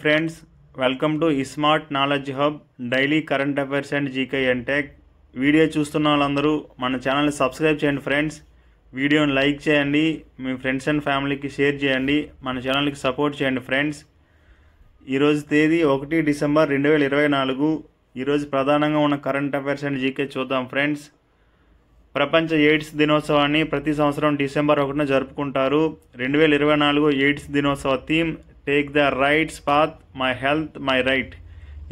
Friends, welcome to smart knowledge hub daily current affairs and GK and tech. Video చూస్తున్న వాళ్ళందరూ మన ఛానల్ని subscribe చేయండి ఫ్రెండ్స్. వీడియోని లైక్ చేయండి, మీ ఫ్రెండ్స్ అండ్ ఫ్యామిలీకి షేర్ చేయండి, మన ఛానల్కి సపోర్ట్ చేయండి ఫ్రెండ్స్. ఈరోజు తేదీ 1 డిసెంబర్ 2024. ఈరోజు ప్రధానంగా ఉన్న కరెంట్ అఫైర్స్ అండ్ జీకే చూద్దాం ఫ్రెండ్స్. ప్రపంచ ఎయిడ్స్ దినోత్సవాన్ని ప్రతి సంవత్సరం డిసెంబర్ 1న జరుపుకుంటారు. 2024 ఎయిడ్స్ దినోత్సవ theme take the rights path, my health my right.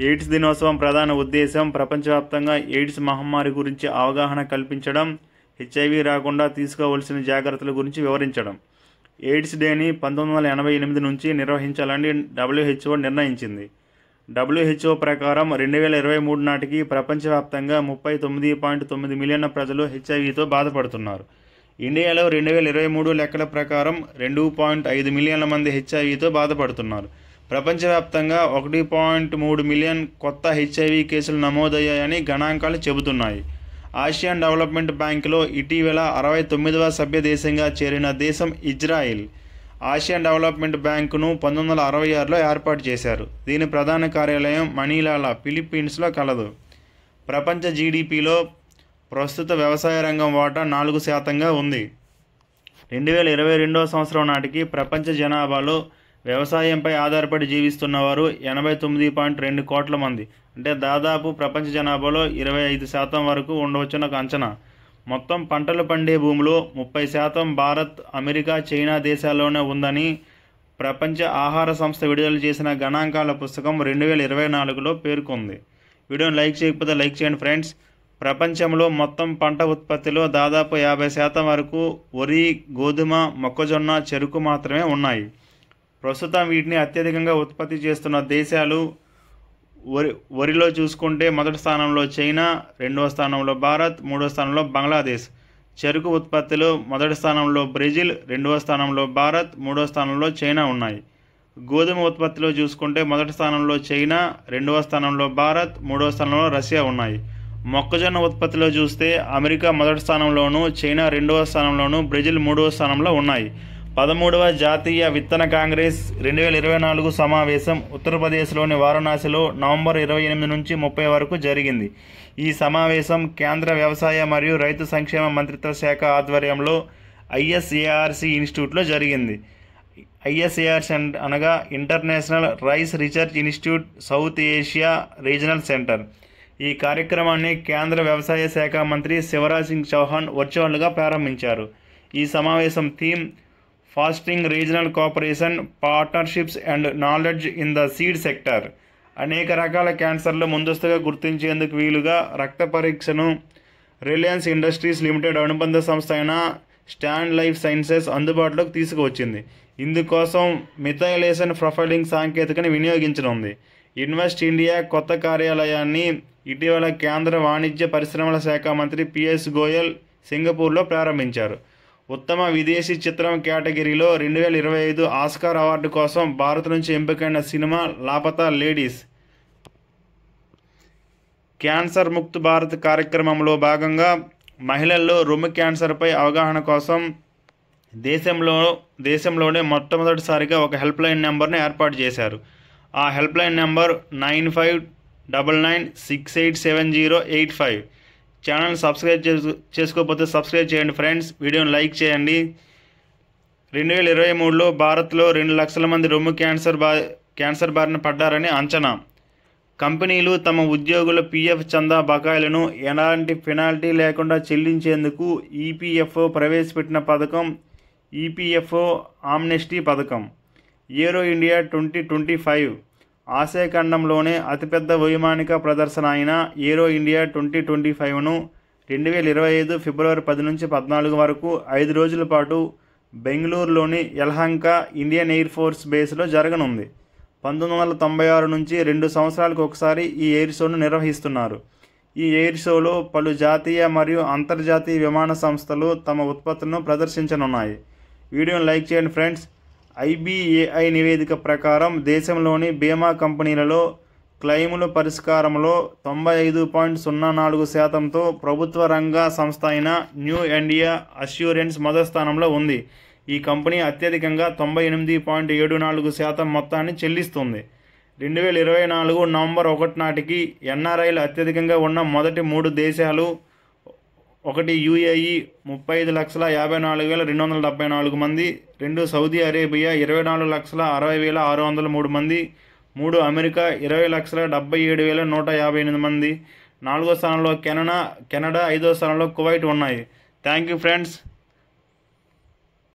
AIDS దినోత్సవం ప్రధాన ఉద్దేశం ప్రపంచవ్యాప్తంగా ఎయిడ్స్ మహమ్మారి గురించి అవగాహన కల్పించడం, హెచ్ఐవి రాకుండా తీసుకోవాల్సిన జాగ్రత్తల గురించి వివరించడం. ఎయిడ్స్ డేని 1988 నుంచి నిర్వహించాలని WHO నిర్ణయించింది. WHO ప్రకారం 2023 నాటికి ప్రపంచవ్యాప్తంగా 39.9 మిలియన్ల ప్రజలు హెచ్ఐవితో బాధపడుతున్నారు. ఇండియాలో 2023 లెక్కల ప్రకారం 2.5 మిలియన్ల మంది హెచ్ఐవితో బాధపడుతున్నారు. ప్రపంచవ్యాప్తంగా 1.3 మిలియన్ కొత్త హెచ్ఐవి కేసులు నమోదయ్యాయని గణాంకాలు చెబుతున్నాయి. ఆసియన్ డెవలప్మెంట్ బ్యాంకులో ఇటీవల 69వ సభ్య దేశంగా చేరిన దేశం ఇజ్రాయిల్. ఆసియన్ డెవలప్మెంట్ బ్యాంకును 1966లో ఏర్పాటు చేశారు. దీని ప్రధాన కార్యాలయం మనీలాలో ఫిలిప్పీన్స్లో కలదు. ప్రపంచ జీడిపిలో ప్రస్తుత వ్యవసాయ రంగం వాటా 4% ఉంది. 2022 సంవత్సరం నాటికి ప్రపంచ జనాభాలో వ్యవసాయంపై ఆధారపడి జీవిస్తున్నవారు 89.2 కోట్ల మంది, అంటే దాదాపు ప్రపంచ జనాభాలో 25% వరకు ఉండవచ్చున్న ఒక అంచనా. మొత్తం పంటలు పండే భూమిలో 30% భారత్, అమెరికా, చైనా దేశాల్లోనే ఉందని ప్రపంచ ఆహార సంస్థ విడుదల చేసిన గణాంకాల పుస్తకం 2024లో పేర్కొంది. వీడియోని లైక్ చేయకపోతే లైక్ చేయండి ఫ్రెండ్స్. ప్రపంచంలో మొత్తం పంట ఉత్పత్తిలో దాదాపు 50% వరకు వరి, గోధుమ, మొక్కజొన్న, చెరుకు మాత్రమే ఉన్నాయి. ప్రస్తుతం వీటిని అత్యధికంగా ఉత్పత్తి చేస్తున్న దేశాలు వరిలో చూసుకుంటే మొదటి స్థానంలో చైనా, రెండవ స్థానంలో భారత్, మూడవ స్థానంలో బంగ్లాదేశ్. చెరుకు ఉత్పత్తిలో మొదటి స్థానంలో బ్రెజిల్, రెండవ స్థానంలో భారత్, మూడవ స్థానంలో చైనా ఉన్నాయి. గోధుమ ఉత్పత్తిలో చూసుకుంటే మొదటి స్థానంలో చైనా, రెండవ స్థానంలో భారత్, మూడవ స్థానంలో రష్యా ఉన్నాయి. మొక్కజొన్న ఉత్పత్తిలో చూస్తే అమెరికా మొదటి స్థానంలోనూ, చైనా రెండవ స్థానంలోనూ, బ్రెజిల్ మూడవ స్థానంలో ఉన్నాయి. 13వ జాతీయ విత్తన కాంగ్రెస్ 2024 సమావేశం ఉత్తరప్రదేశ్లోని వారణాసిలో నవంబర్ 28 నుంచి 30 వరకు జరిగింది. ఈ సమావేశం కేంద్ర వ్యవసాయ మరియు రైతు సంక్షేమ మంత్రిత్వ శాఖ ఆధ్వర్యంలో ISARC ఇన్స్టిట్యూట్లో జరిగింది. ISARC అనగా international rice research institute, south Asia regional centre. ఈ కార్యక్రమాన్ని కేంద్ర వ్యవసాయ శాఖ మంత్రి శివరాజ్ సింగ్ చౌహాన్ వర్చువల్గా ప్రారంభించారు. ఈ సమావేశం theme fasting regional cooperation, partnerships and knowledge in the seed sector. అనేక రకాల క్యాన్సర్లు ముందస్తుగా గుర్తించేందుకు వీలుగా రక్త పరీక్షను రిలయన్స్ ఇండస్ట్రీస్ లిమిటెడ్ అనుబంధ సంస్థ అయిన స్టాండ్ లైఫ్ సైన్సెస్ అందుబాటులోకి తీసుకువచ్చింది. ఇందుకోసం మిథైలేషన్ ప్రొఫైలింగ్ సాంకేతికను వినియోగించనుంది. ఇన్వెస్ట్ ఇండియా కొత్త కార్యాలయాన్ని ఇటీవల కేంద్ర వాణిజ్య పరిశ్రమల శాఖ మంత్రి PS గోయల్ సింగపూర్లో ప్రారంభించారు. ఉత్తమ విదేశీ చిత్రం కేటగిరీలో 2025 ఆస్కార్ అవార్డు కోసం భారత్ నుంచి ఎంపికైన cinema Laapataa ladies. Cancer Mukt Bharat కార్యక్రమంలో భాగంగా మహిళల్లో రొమ్ము క్యాన్సర్పై అవగాహన కోసం దేశంలోనే మొట్టమొదటిసారిగా ఒక హెల్ప్ లైన్ నెంబర్ను ఏర్పాటు చేశారు. ఆ help line number 9599687085. Channel subscribe చేసుకోకపోతే సబ్స్క్రైబ్ చేయండి ఫ్రెండ్స్. వీడియోని లైక్ చేయండి. 2023లో భారత్లో 2 లక్షల మంది రొమ్ము క్యాన్సర్ బారిన పడ్డారని అంచనా. కంపెనీలు తమ ఉద్యోగుల PF చందా బకాయిలను ఎలాంటి పెనాల్టీ లేకుండా చెల్లించేందుకు EPFO ప్రవేశపెట్టిన పథకం EPFO ఆమ్నెస్టీ పథకం. ఏరో ఇండియా 2025 ఆసియా ఖండంలోనే అతిపెద్ద వైమానిక ప్రదర్శన అయిన ఏరో ఇండియా 2025ను 2025 ఫిబ్రవరి 10 నుంచి 14 వరకు 5 రోజుల పాటు బెంగళూరులోని యలహంక ఇండియన్ ఎయిర్ ఫోర్స్ బేస్లో జరగనుంది. 1996 నుంచి 2 సంవత్సరాలకు ఒకసారి ఈ ఎయిర్ షోను నిర్వహిస్తున్నారు. ఈ ఎయిర్ షోలో పలు జాతీయ మరియు అంతర్జాతీయ విమాన సంస్థలు తమ ఉత్పత్తులను ప్రదర్శించనున్నాయి. వీడియోని లైక్ చేయండి ఫ్రెండ్స్. IBAI నివేదిక ప్రకారం దేశంలోని బీమా కంపెనీలలో క్లెయిముల పరిష్కారంలో 95.04%తో ప్రభుత్వ రంగ సంస్థ అయిన న్యూ ఇండియా అష్యూరెన్స్ మొదటి స్థానంలో ఉంది. ఈ కంపెనీ అత్యధికంగా 98.74% మొత్తాన్ని చెల్లిస్తుంది. 2024 నవంబర్ 1 నాటికి ఎన్ఆర్ఐలు అత్యధికంగా ఉన్న మొదటి 3 దేశాలు: 1 యుఏఈ 35,54,274 మంది, 2 సౌదీ అరేబియా 24,60,603 మంది, 3 అమెరికా 20,77,158 మంది, 4వ స్థానంలో కెనడా, 5వ స్థానంలో కువైట్ ఉన్నాయి. Thank you friends.